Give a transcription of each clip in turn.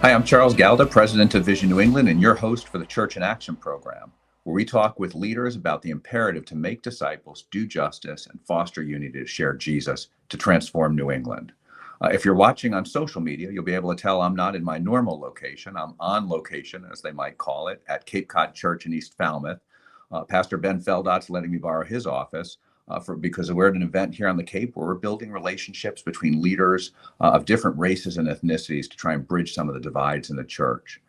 Hi, I'm Charles Galda, President of Vision New England, and your host for the Church in Action program, where we talk with leaders about the imperative to make disciples, do justice, and foster unity to share Jesus to transform New England. If you're watching on social media, you'll be able to tell I'm not in my normal location. I'm on location, as they might call it, at Cape Cod Church in East Falmouth. Pastor Ben Feldot's letting me borrow his office because we're at an event here on the Cape where we're building relationships between leaders of different races and ethnicities to try and bridge some of the divides in the church.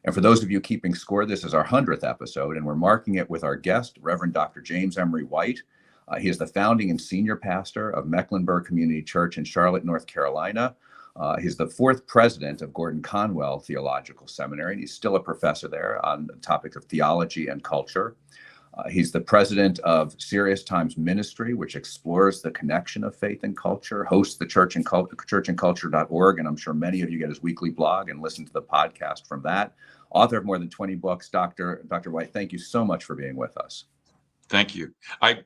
And for those of you keeping score, this is our 100th episode, and we're marking it with our guest, Reverend Dr. James Emery White. He is the founding and senior pastor of Mecklenburg Community Church in Charlotte, North Carolina. He's the fourth president of Gordon Conwell Theological Seminary, and he's still a professor there on the topic of theology and culture. He's the president of Serious Times Ministry, which explores the connection of faith and culture, hosts the churchandculture.org, and I'm sure many of you get his weekly blog and listen to the podcast from that. Author of more than 20 books, Dr. White, thank you so much for being with us. Thank you.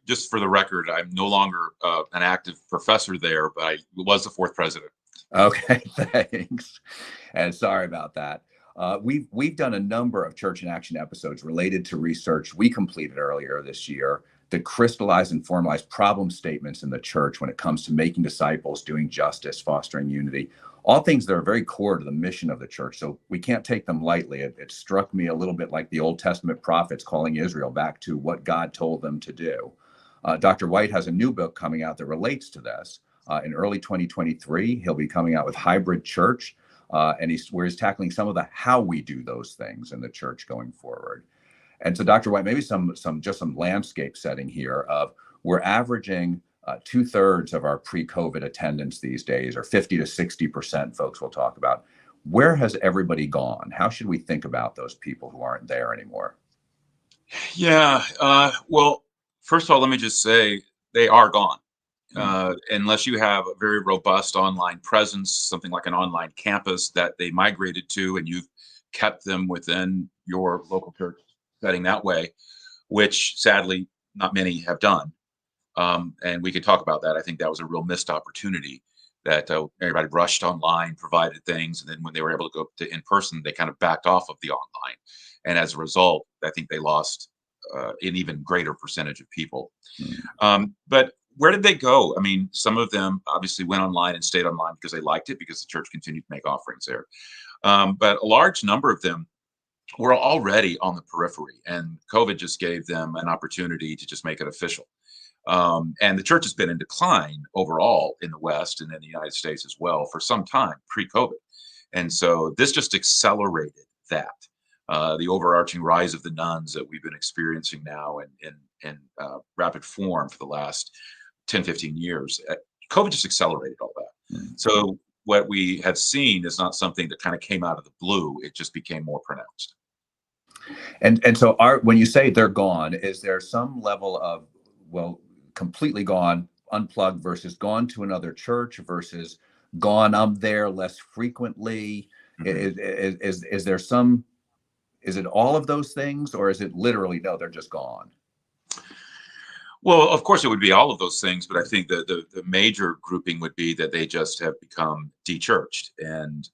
Just for the record, I'm no longer an active professor there, but I was the fourth president. Okay, thanks. And sorry about that. We've done a number of Church in Action episodes related to research we completed earlier this year that crystallize and formalize problem statements in the church when it comes to making disciples, doing justice, fostering unity, all things that are very core to the mission of the church. So we can't take them lightly. It struck me a little bit like the Old Testament prophets calling Israel back to what God told them to do. Dr. White has a new book coming out that relates to this. In early 2023, he'll be coming out with Hybrid Church, and he's tackling some of the how we do those things in the church going forward. And so, Dr. White, maybe some landscape setting here of we're averaging 2/3 of our pre-COVID attendance these days, or 50 to 60% folks will talk about. Where has everybody gone? How should we think about those people who aren't there anymore? Yeah. Well, first of all, let me just say they are gone. Unless you have a very robust online presence, something like an online campus that they migrated to, and you've kept them within your local church setting that way, which sadly not many have done. And we could talk about that. I think that was a real missed opportunity that everybody rushed online, provided things, and then when they were able to go to in person, they kind of backed off of the online. And as a result, I think they lost an even greater percentage of people. But where did they go? I mean, some of them obviously went online and stayed online because they liked it, because the church continued to make offerings there. But a large number of them were already on the periphery, and COVID just gave them an opportunity to just make it official. And the church has been in decline overall in the West and in the United States as well for some time pre-COVID. And so this just accelerated that. The overarching rise of the nuns that we've been experiencing now in rapid form for the last 10, 15 years. COVID just accelerated all that. So what we have seen is not something that kind of came out of the blue. It just became more pronounced. And so when you say they're gone, is there some level of, well, completely gone, unplugged versus gone to another church versus gone, I'm there less frequently? Is there some, is it all of those things, or is it literally, no, they're just gone? Well, of course, it would be all of those things, but I think the major grouping would be that they just have become de-churched, and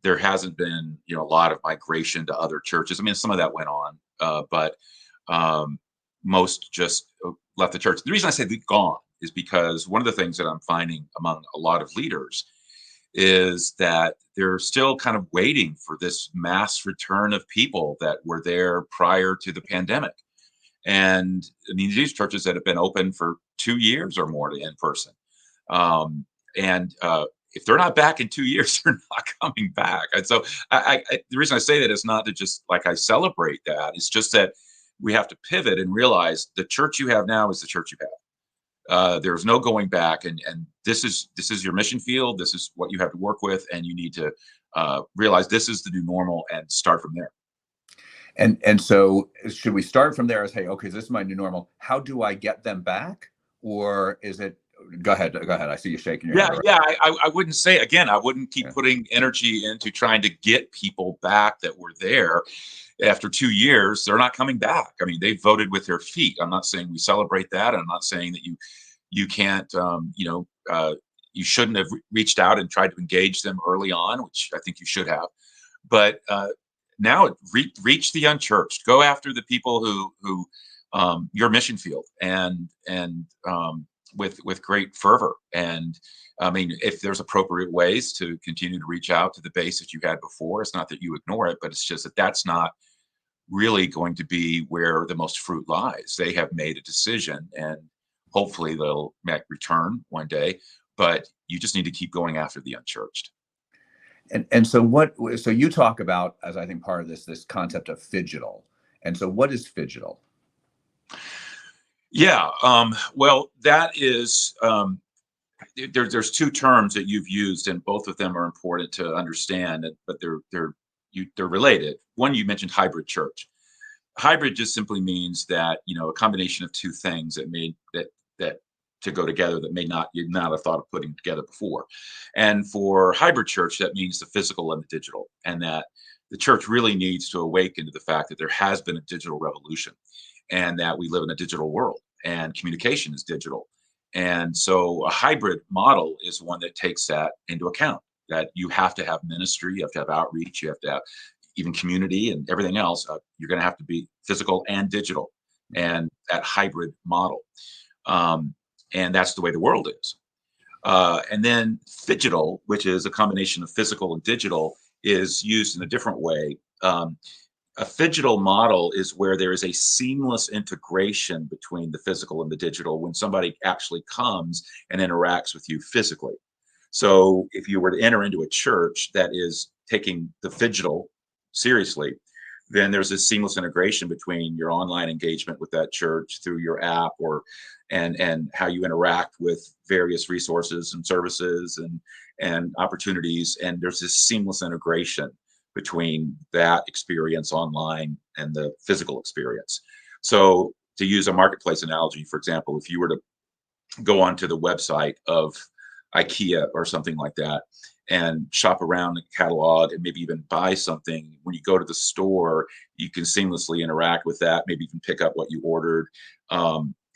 there hasn't been a lot of migration to other churches. I mean, some of that went on, but most just left the church. The reason I say they're gone is because one of the things that I'm finding among a lot of leaders is that they're still kind of waiting for this mass return of people that were there prior to the pandemic. And I mean, these churches that have been open for 2 years or more in person. And if they're not back in 2 years, they're not coming back. And so the reason I say that is not to just like I celebrate that. It's just that we have to pivot and realize the church you have now is the church you have. There's no going back. And this is your mission field. This is what you have to work with. And you need to realize this is the new normal and start from there. And so should we start from there as, hey, okay, this is my new normal. How do I get them back? Or is it, go ahead. I see you shaking your head. Yeah. I wouldn't say, again, I wouldn't keep putting energy into trying to get people back that were there after 2 years. They're not coming back. I mean, they voted with their feet. I'm not saying we celebrate that. I'm not saying that you can't, you shouldn't have reached out and tried to engage them early on, which I think you should have. But now reach the unchurched. Go after the people who your mission field, and with great fervor. And I mean, if there's appropriate ways to continue to reach out to the base that you had before, it's not that you ignore it, but it's just that that's not really going to be where the most fruit lies. They have made a decision, and hopefully they'll return one day, but you just need to keep going after the unchurched. And so you talk about, as I think part of this concept of phygital. And so what is phygital? Yeah, well, that is, there's two terms that you've used, and both of them are important to understand, but they're related. One, you mentioned hybrid church. Hybrid just simply means that, a combination of two things that to go together that you'd not have thought of putting together before. And for hybrid church, that means the physical and the digital, and that the church really needs to awaken to the fact that there has been a digital revolution, and that we live in a digital world, and communication is digital. And so a hybrid model is one that takes that into account, that you have to have ministry, you have to have outreach, you have to have even community and everything else. You're going to have to be physical and digital, and that hybrid model. And that's the way the world is. And then phygital, which is a combination of physical and digital, is used in a different way. A phygital model is where there is a seamless integration between the physical and the digital when somebody actually comes and interacts with you physically. So if you were to enter into a church that is taking the phygital seriously, then there's this seamless integration between your online engagement with that church through your app, and how you interact with various resources and services and opportunities. And there's this seamless integration between that experience online and the physical experience. So to use a marketplace analogy, for example, if you were to go onto the website of IKEA or something like that and shop around the catalog and maybe even buy something, when you go to the store, you can seamlessly interact with that, maybe even pick up what you ordered.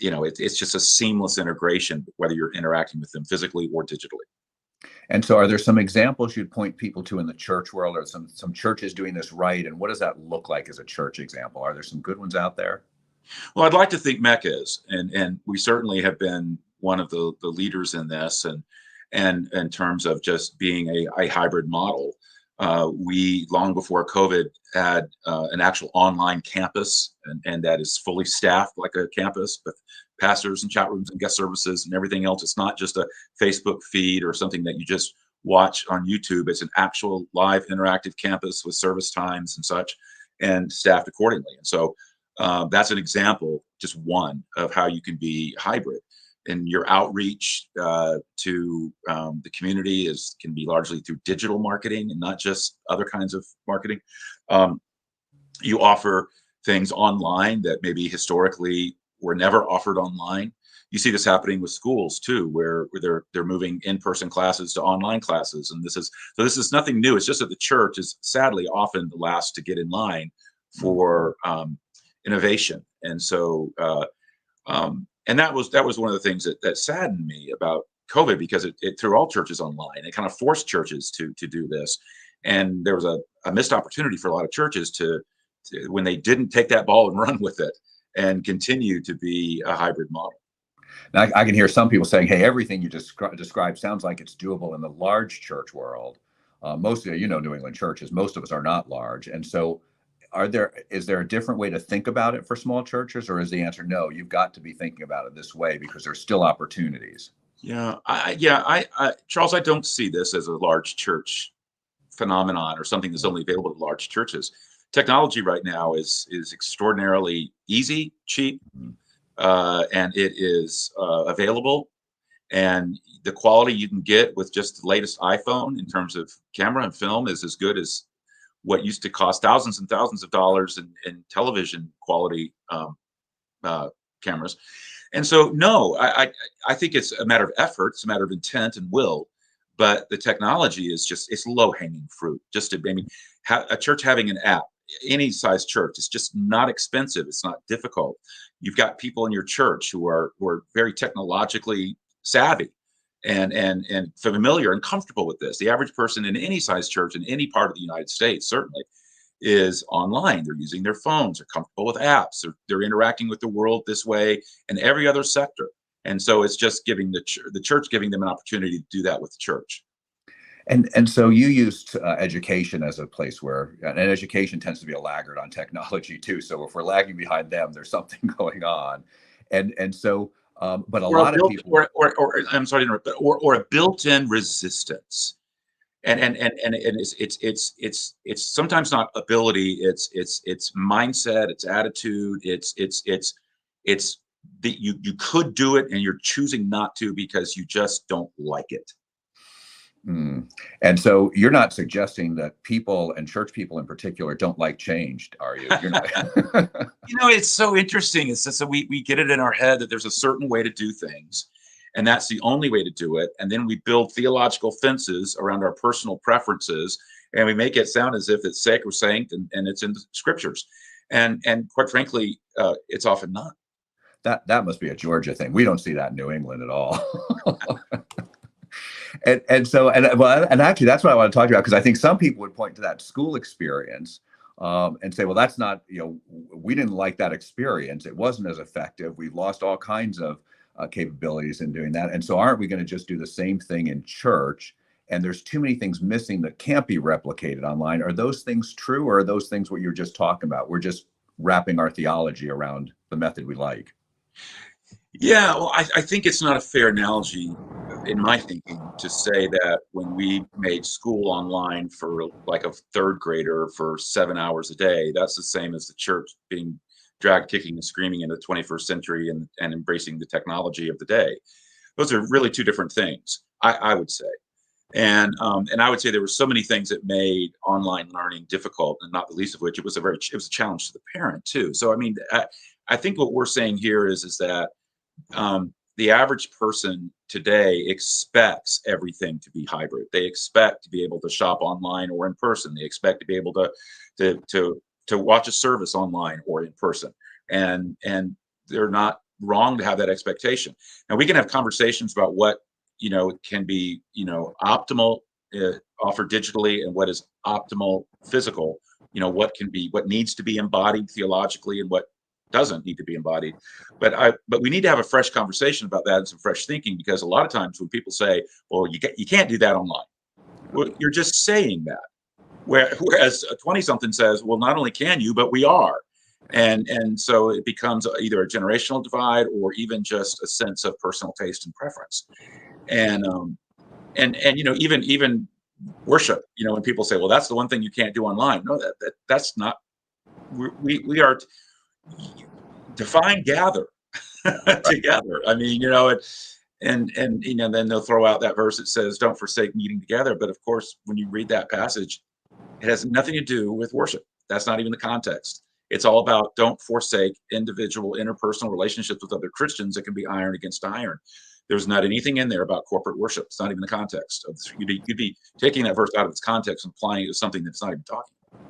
It's just a seamless integration, whether you're interacting with them physically or digitally. And so are there some examples you'd point people to in the church world, or some churches doing this right? And what does that look like as a church example? Are there some good ones out there? Well, I'd like to think Mecca is, and we certainly have been one of the leaders in this, and in terms of just being a hybrid model. We, long before COVID, had an actual online campus, and that is fully staffed like a campus with pastors and chat rooms and guest services and everything else. It's not just a Facebook feed or something that you just watch on YouTube. It's an actual live interactive campus with service times and such, and staffed accordingly. And so that's an example, just one, of how you can be hybrid. And your outreach to the community can be largely through digital marketing and not just other kinds of marketing. You offer things online that maybe historically were never offered online. You see this happening with schools too, where they're moving in-person classes to online classes, and this is nothing new. It's just that the church is sadly often the last to get in line for innovation, and so. And that was one of the things that saddened me about COVID, because it threw all churches online. It kind of forced churches to do this, and there was a missed opportunity for a lot of churches to when they didn't take that ball and run with it and continue to be a hybrid model. Now, I can hear some people saying, "Hey, everything you described sounds like it's doable in the large church world." Most of New England churches, most of us are not large, and so. Is there a different way to think about it for small churches, or is the answer no? You've got to be thinking about it this way because there's still opportunities. Yeah, Charles, I don't see this as a large church phenomenon or something that's only available to large churches. Technology right now is extraordinarily easy, cheap, and it is available. And the quality you can get with just the latest iPhone in terms of camera and film is as good as what used to cost thousands and thousands of dollars in television quality cameras. And so, no, I think it's a matter of effort. It's a matter of intent and will. But the technology is it's low hanging fruit. A church having an app, any size church, it's just not expensive. It's not difficult. You've got people in your church who are very technologically savvy, and familiar and comfortable with this. The average person in any size church in any part of the United States certainly is online. They're using their phones, they're comfortable with apps, they're interacting with the world this way and every other sector. And so it's just giving the church giving them an opportunity to do that with the church. And so you used education as a place where, and education tends to be a laggard on technology too. So if we're lagging behind them, there's something going on. And so, but a Or a lot of built people, or I'm sorry to interrupt, but or a built-in resistance. And it's sometimes not ability, it's mindset, it's attitude, it's that you could do it and you're choosing not to because you just don't like it. And so you're not suggesting that people and church people in particular don't like change, are you? You're not. It's so interesting. It's just so we get it in our head that there's a certain way to do things, and that's the only way to do it. And then we build theological fences around our personal preferences, and we make it sound as if it's sacrosanct and it's in the scriptures. And quite frankly, it's often not. That must be a Georgia thing. We don't see that in New England at all. And actually that's what I want to talk about, because I think some people would point to that school experience and say, well, that's not, we didn't like that experience. It wasn't as effective. We've lost all kinds of capabilities in doing that. And so aren't we going to just do the same thing in church? And there's too many things missing that can't be replicated online. Are those things true, or are those things what you're just talking about? We're just wrapping our theology around the method we like. Yeah, well, I think it's not a fair analogy in my thinking to say that when we made school online for like a third grader for 7 hours a day, that's the same as the church being dragged kicking and screaming in the 21st century and embracing the technology of the day. Those are really two different things, I would say. And I would say there were so many things that made online learning difficult, and not the least of which it was a challenge to the parent too. So I mean, I think what we're saying here is that the average person today expects everything to be hybrid. They expect to be able to shop online or in person. They expect to be able to watch a service online or in person, and they're not wrong to have that expectation. Now we can have conversations about what can be optimal offered digitally and what is optimal physical. What needs to be embodied theologically and what doesn't need to be embodied. But we need to have a fresh conversation about that and some fresh thinking, because a lot of times when people say, well, you can't do that online, well, you're just saying that. Whereas a 20-something says, well, not only can you, but we are. And so it becomes either a generational divide or even just a sense of personal taste and preference. And even worship, when people say, well, that's the one thing you can't do online. No, that's not. We are define gather together. I mean, and then they'll throw out that verse that says, "Don't forsake meeting together." But of course, when you read that passage, it has nothing to do with worship. That's not even the context. It's all about don't forsake individual interpersonal relationships with other Christians that can be iron against iron. There's not anything in there about corporate worship. It's not even the context of this. You'd be taking that verse out of its context and applying it to something that's not even talking about.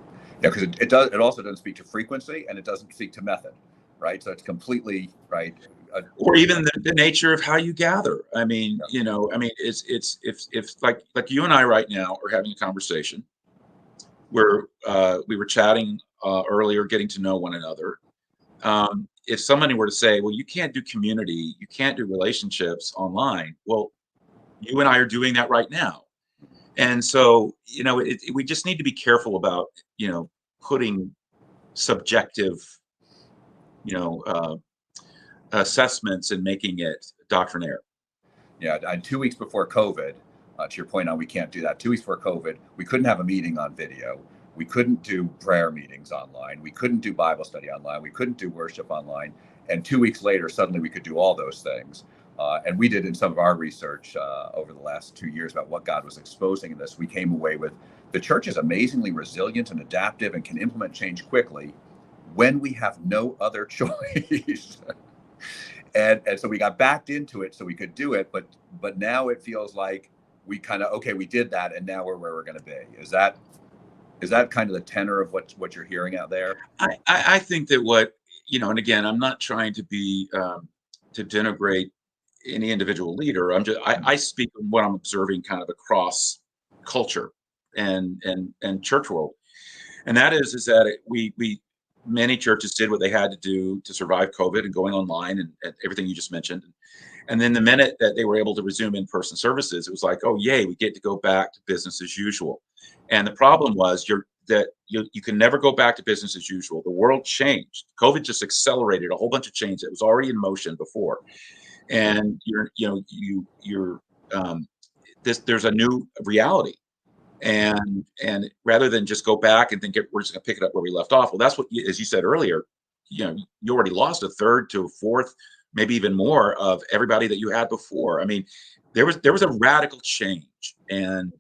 Yeah, because it also doesn't speak to frequency, and it doesn't speak to method, right? So it's completely right. Or even the nature of how you gather. I mean, it's if like you and I right now are having a conversation where we were chatting earlier, getting to know one another. If somebody were to say, well, you can't do community, you can't do relationships online. Well, you and I are doing that right now. And so, we just need to be careful about, putting subjective, assessments and making it doctrinaire. Yeah, 2 weeks before COVID, to your point on we can't do that. 2 weeks before COVID, we couldn't have a meeting on video. We couldn't do prayer meetings online. We couldn't do Bible study online. We couldn't do worship online. And 2 weeks later, suddenly we could do all those things. And we did in some of our research over the last 2 years about what God was exposing in this. We came away with the church is amazingly resilient and adaptive and can implement change quickly when we have no other choice. And so we got backed into it so we could do it. But now it feels like we kind of, okay, we did that. And now we're where we're going to be. Is that kind of the tenor of what you're hearing out there? I think that and again, I'm not trying to be to denigrate any individual leader. I speak of what I'm observing kind of across culture and church world. And that is that we many churches did what they had to do to survive COVID and going online and everything you just mentioned. And then the minute that they were able to resume in-person services, it was like, oh yay, we get to go back to business as usual. And the problem was you can never go back to business as usual. The world changed. COVID just accelerated a whole bunch of change that was already in motion before. And there's a new reality. And rather than just go back and think we're just going to pick it up where we left off, well, that's what, as you said earlier, you already lost a third to a fourth, maybe even more of everybody that you had before. I mean, there was a radical change, and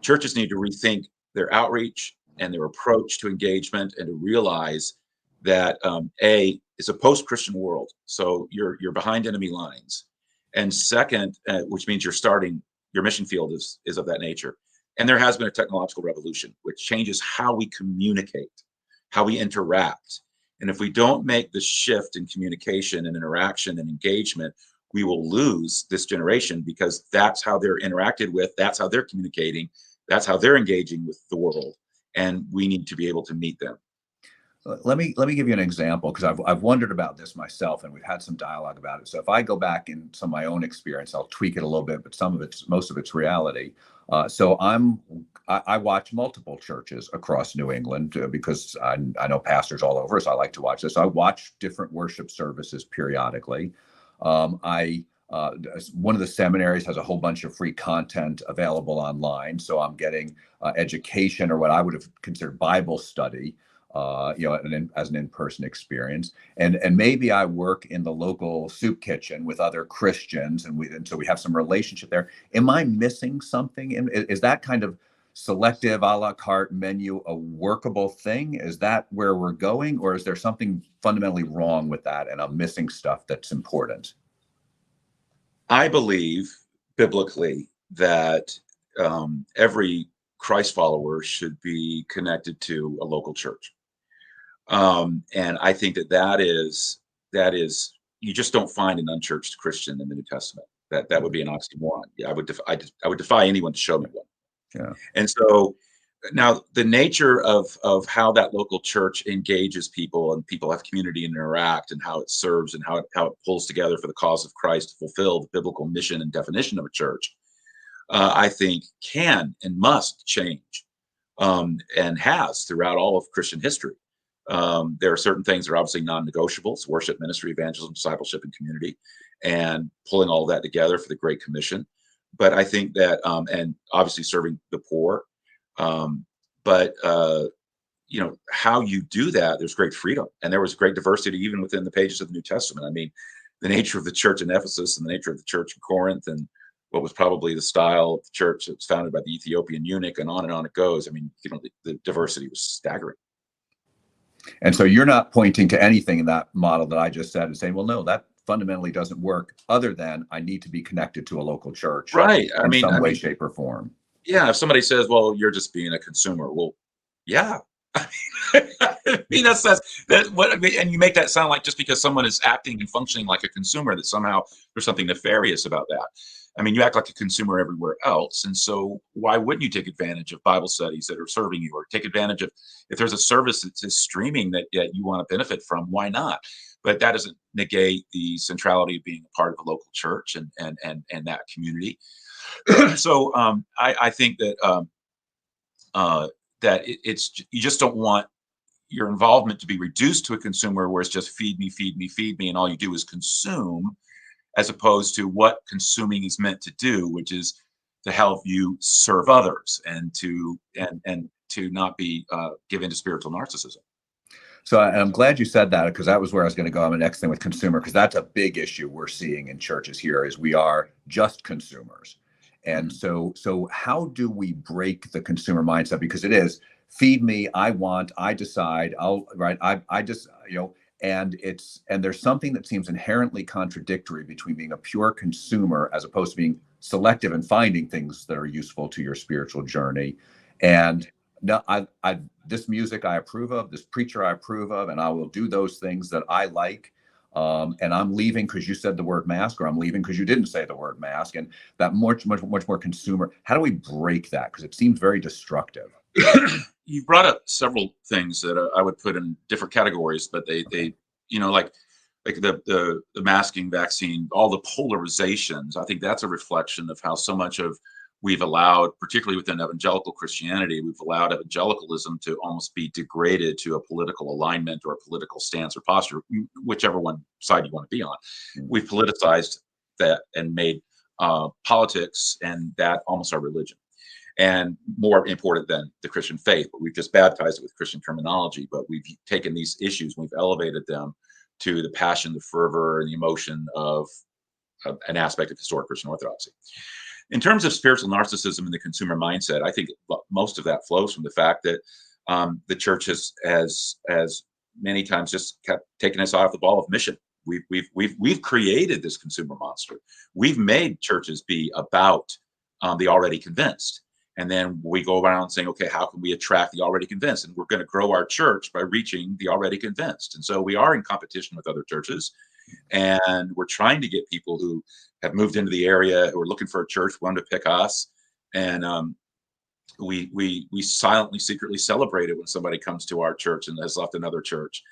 churches need to rethink their outreach and their approach to engagement, and to realize that it's a post-Christian world, so you're behind enemy lines, and second, which means your mission field is of that nature. And there has been a technological revolution, which changes how we communicate, how we interact. And if we don't make the shift in communication and interaction and engagement, we will lose this generation, because that's how they're interacted with, that's how they're communicating, that's how they're engaging with the world. And we need to be able to meet them. Let me give you an example, because I've wondered about this myself, and we've had some dialogue about it. So if I go back in some of my own experience, I'll tweak it a little bit, but most of it's reality. So I watch multiple churches across New England, because I know pastors all over, so I like to watch this. I watch different worship services periodically. One of the seminaries has a whole bunch of free content available online, so I'm getting education, or what I would have considered Bible study, as an in-person experience. And maybe I work in the local soup kitchen with other Christians, and so we have some relationship there. Am I missing something? And is that kind of selective a la carte menu a workable thing? Is that where we're going, or is there something fundamentally wrong with that, and I'm missing stuff that's important? I believe biblically that every Christ follower should be connected to a local church. And I think that is you just don't find an unchurched Christian in the New Testament. That would be an oxymoron. Yeah, I would defy anyone to show me one. Yeah. And so now the nature of how that local church engages people, and people have community and interact, and how it serves, and how it pulls together for the cause of Christ to fulfill the biblical mission and definition of a church, I think can and must change, and has throughout all of Christian history. There are certain things that are obviously non-negotiables: worship, ministry, evangelism, discipleship, and community, and pulling all of that together for the Great Commission. But I think that, and obviously serving the poor, but how you do that, there's great freedom, and there was great diversity even within the pages of the New Testament. I mean, the nature of the church in Ephesus, and the nature of the church in Corinth, and what was probably the style of the church that was founded by the Ethiopian eunuch, and on it goes. I mean, the diversity was staggering. And so you're not pointing to anything in that model that I just said and saying, well, no, that fundamentally doesn't work, other than I need to be connected to a local church, right? in some way, shape, or form. Yeah. If somebody says, well, you're just being a consumer. Well, yeah. I mean, that's what I mean, and you make that sound like just because someone is acting and functioning like a consumer, that somehow there's something nefarious about that. I mean, you act like a consumer everywhere else, and so why wouldn't you take advantage of Bible studies that are serving you, or take advantage of, if there's a service that's streaming that you want to benefit from? Why not? But that doesn't negate the centrality of being a part of a local church and that community. So I think that it's, you just don't want your involvement to be reduced to a consumer, where it's just feed me, feed me, feed me, and all you do is consume, as opposed to what consuming is meant to do, which is to help you serve others, and to not be give into spiritual narcissism. So I'm glad you said that, because that was where I was going to go on the next thing with consumer, because that's a big issue we're seeing in churches here, is we are just consumers. And so how do we break the consumer mindset? Because it is feed me, I want, I decide, I just, and there's something that seems inherently contradictory between being a pure consumer as opposed to being selective and finding things that are useful to your spiritual journey. And no, this music I approve of, this preacher I approve of, and I will do those things that I like. and I'm leaving because you said the word mask, or I'm leaving because you didn't say the word mask, and that much more consumer. How do we break that? Because it seems very destructive. You brought up several things that I would put in different categories, but they like the masking vaccine, all the polarizations. I think that's a reflection of how so much of we've allowed, particularly within evangelical Christianity, we've allowed evangelicalism to almost be degraded to a political alignment or a political stance or posture, whichever one side you want to be on. We've politicized that and made politics and that almost our religion, and more important than the Christian faith. But we've just baptized it with Christian terminology, but we've taken these issues, we've elevated them to the passion, the fervor, and the emotion of an aspect of historic Christian orthodoxy. In terms of spiritual narcissism and the consumer mindset, I think most of that flows from the fact that the church has many times just kept taking us off the ball of mission. We've created this consumer monster. We've made churches be about the already convinced. And then we go around saying, okay, how can we attract the already convinced? And we're going to grow our church by reaching the already convinced. And so we are in competition with other churches. And we're trying to get people who have moved into the area, who are looking for a church, want to pick us. And we silently, secretly celebrate it when somebody comes to our church and has left another church.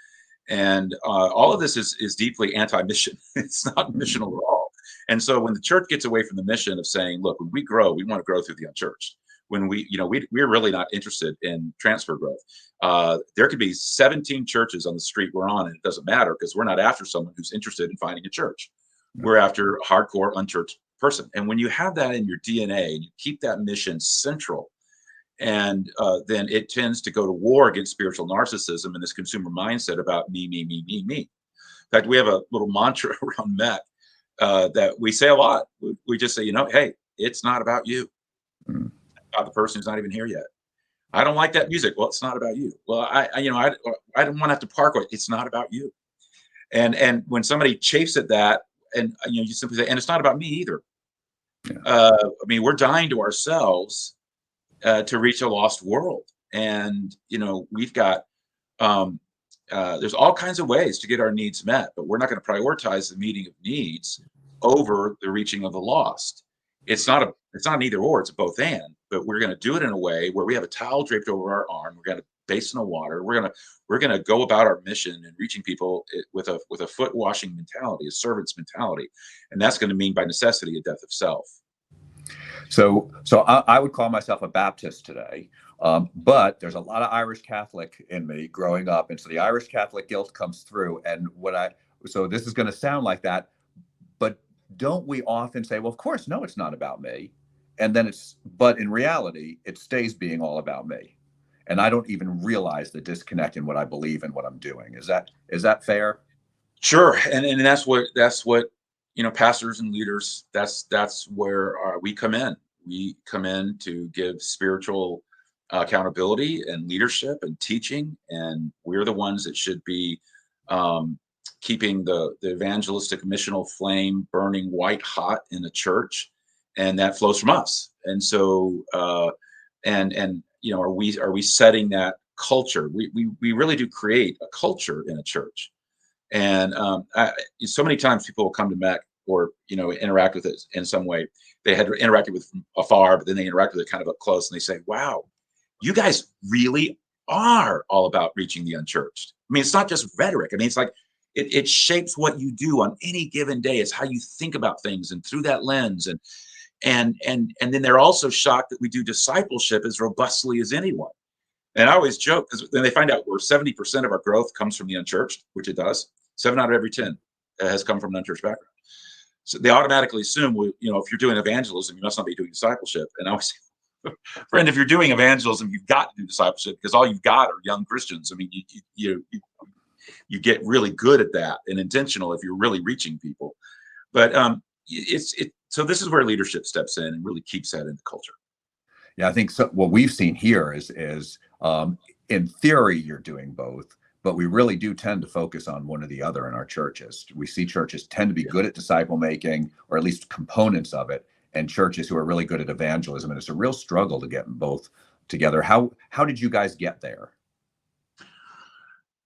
And all of this is deeply anti-mission. It's not missional at all. And so when the church gets away from the mission of saying, look, when we grow, we want to grow through the unchurched. When we're really not interested in transfer growth. There could be 17 churches on the street we're on, and it doesn't matter because we're not after someone who's interested in finding a church. We're after a hardcore unchurched person. And when you have that in your DNA and you keep that mission central, and then it tends to go to war against spiritual narcissism and this consumer mindset about me, me, me, me, me. In fact, we have a little mantra around Mech that we say a lot. We just say, hey, it's not about you. About the person who's not even here yet. I don't like that music. Well, it's not about you. Well, I don't want to have to park. It's not about you. And when somebody chafes at that, and you simply say, and it's not about me either. Yeah. We're dying to ourselves to reach a lost world, and we've got there's all kinds of ways to get our needs met, but we're not going to prioritize the meeting of needs over the reaching of the lost. It's not an either or, it's a both and, but we're going to do it in a way where we have a towel draped over our arm. We're going to basin of water. We're going to go about our mission and reaching people with a foot washing mentality, a servant's mentality. And that's going to mean by necessity, a death of self. So I would call myself a Baptist today, but there's a lot of Irish Catholic in me growing up. And so the Irish Catholic guilt comes through. And so this is going to sound like that, but don't we often say, well, of course, no, it's not about me. And then but in reality, it stays being all about me. And I don't even realize the disconnect in what I believe and what I'm doing. Is that fair? Sure. And that's what, pastors and leaders, that's where we come in. We come in to give spiritual accountability and leadership and teaching. And we're the ones that should be keeping the evangelistic missional flame burning white hot in the church, and that flows from us. And so, are we setting that culture? We really do create a culture in a church, and so many times people will come to Mech or interact with it in some way. They had interacted with from afar, but then they interact with it kind of up close, and they say, "Wow, you guys really are all about reaching the unchurched." It's not just rhetoric. It's like it shapes what you do on any given day. It's how you think about things, and through that lens, and then they're also shocked that we do discipleship as robustly as anyone. And I always joke, because then they find out where 70% of our growth comes from the unchurched, which it does. 7 out of every 10 has come from an unchurched background. So they automatically assume, if you're doing evangelism, you must not be doing discipleship. And I always say, friend, if you're doing evangelism, you've got to do discipleship, because all you've got are young Christians. You get really good at that and intentional if you're really reaching people. But so this is where leadership steps in and really keeps that in the culture. Yeah, I think so. What we've seen here is in theory, you're doing both, but we really do tend to focus on one or the other in our churches. We see churches tend to be good at disciple making, or at least components of it, and churches who are really good at evangelism. And it's a real struggle to get them both together. How did you guys get there?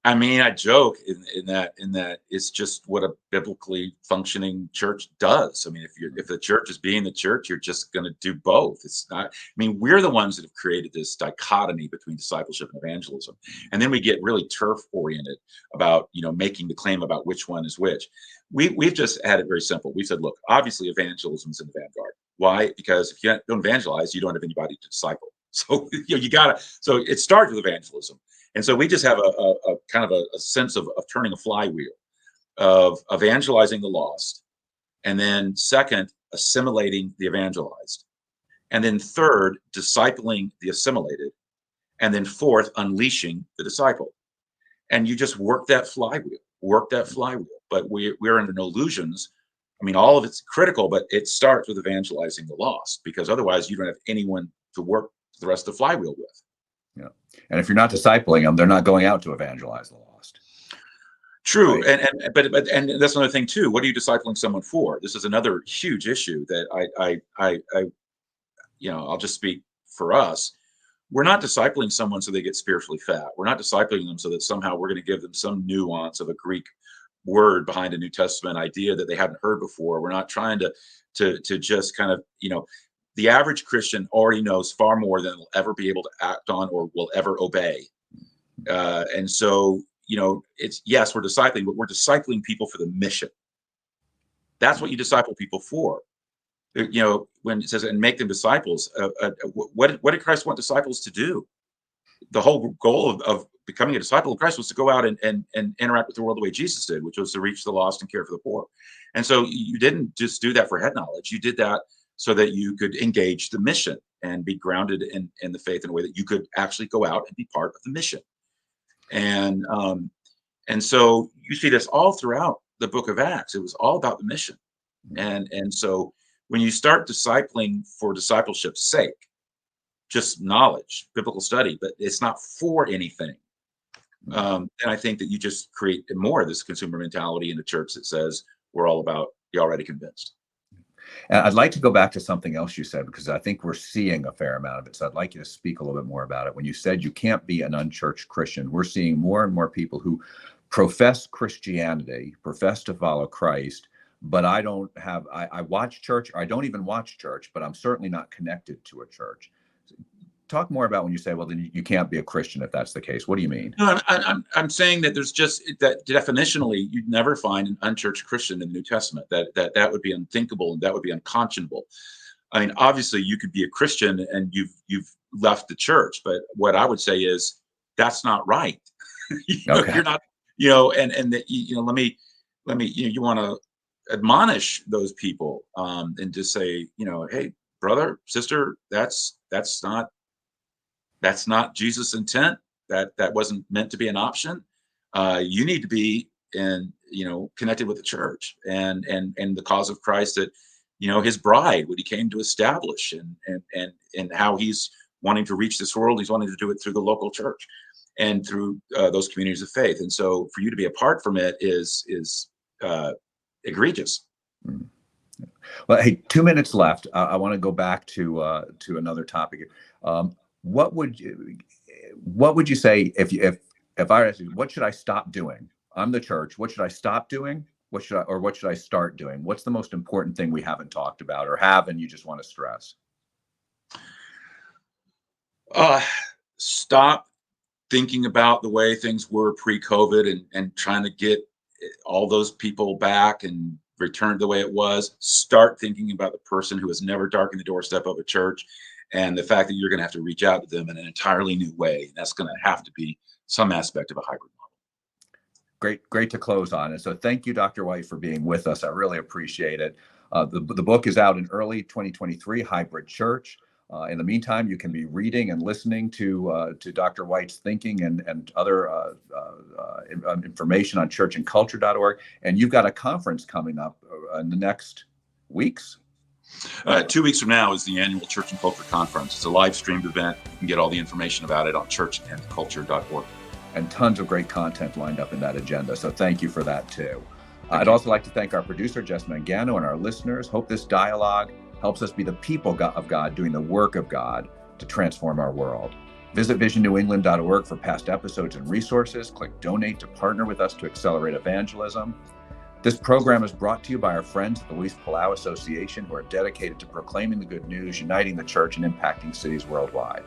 I mean, I joke in that it's just what a biblically functioning church does. I mean, if the church is being the church, you're just going to do both. It's not. I mean, we're the ones that have created this dichotomy between discipleship and evangelism, and then we get really turf oriented about making the claim about which one is which. We've just had it very simple. We said, look, obviously evangelism is in the vanguard. Why? Because if you don't evangelize, you don't have anybody to disciple. So you gotta. So it starts with evangelism. And so we just have a kind of a sense of turning a flywheel, of evangelizing the lost, and then second, assimilating the evangelized, and then third, discipling the assimilated, and then fourth, unleashing the disciple. And you just work that flywheel. But we're under no illusions. I mean, all of it's critical, but it starts with evangelizing the lost, because otherwise you don't have anyone to work the rest of the flywheel with. Yeah. And if you're not discipling them, they're not going out to evangelize the lost. True. Right? But that's another thing too. What are you discipling someone for? This is another huge issue that I'll just speak for us. We're not discipling someone so they get spiritually fat. We're not discipling them so that somehow we're going to give them some nuance of a Greek word behind a New Testament idea that they hadn't heard before. We're not trying to just kind of, the average Christian already knows far more than will ever be able to act on or will ever obey. And so, it's, yes, we're discipling, but we're discipling people for the mission. That's what you disciple people for. When it says, and make them disciples, what did Christ want disciples to do? The whole goal of becoming a disciple of Christ was to go out and interact with the world the way Jesus did, which was to reach the lost and care for the poor. And so you didn't just do that for head knowledge. You did that so that you could engage the mission and be grounded in the faith in a way that you could actually go out and be part of the mission. And so you see this all throughout the book of Acts. It was all about the mission. And so when you start discipling for discipleship's sake, just knowledge, biblical study, but it's not for anything, then I think that you just create more of this consumer mentality in the church that says we're all about the already convinced. And I'd like to go back to something else you said, because I think we're seeing a fair amount of it. So I'd like you to speak a little bit more about it. When you said you can't be an unchurched Christian, we're seeing more and more people who profess Christianity, profess to follow Christ, but I watch church, or I don't even watch church, but I'm certainly not connected to a church. Talk more about when you say, well, then you can't be a Christian if that's the case. What do you mean? No, I'm saying that there's just that definitionally, you'd never find an unchurched Christian in the New Testament. That would be unthinkable, and that would be unconscionable. I mean, obviously, you could be a Christian and you've left the church, but what I would say is that's not right. Okay. You're not, let me, you want to admonish those people and just say, hey, brother, sister, that's not Jesus' intent. That wasn't meant to be an option. You need to be connected with the church and the cause of Christ, that his bride, what he came to establish, and how he's wanting to reach this world. He's wanting to do it through the local church and through those communities of faith. And so for you to be apart from it is egregious. Well, hey, 2 minutes left. I want to go back to another topic. What would you say if I asked you, what should I stop doing? I'm the church. What should I stop doing? What should I start doing? What's the most important thing we haven't talked about, or have, and you just want to stress? Stop thinking about the way things were pre-COVID and trying to get all those people back and return the way it was. Start thinking about the person who has never darkened the doorstep of a church, and the fact that you're going to have to reach out to them in an entirely new way. And that's going to have to be some aspect of a hybrid model. Great to close on. And so thank you, Dr. White, for being with us. I really appreciate it. The book is out in early 2023, Hybrid Church. In the meantime, you can be reading and listening to Dr. White's thinking and other information on churchandculture.org. And you've got a conference coming up in the next weeks. 2 weeks from now is the annual Church and Culture Conference. It's a live streamed event. You can get all the information about it on churchandculture.org. And tons of great content lined up in that agenda. So thank you for that too. I'd also like to thank our producer, Jess Mangano, and our listeners. Hope this dialogue helps us be the people of God doing the work of God to transform our world. Visit visionnewengland.org for past episodes and resources. Click Donate to partner with us to accelerate evangelism. This program is brought to you by our friends at the Luis Palau Association, who are dedicated to proclaiming the good news, uniting the church, and impacting cities worldwide.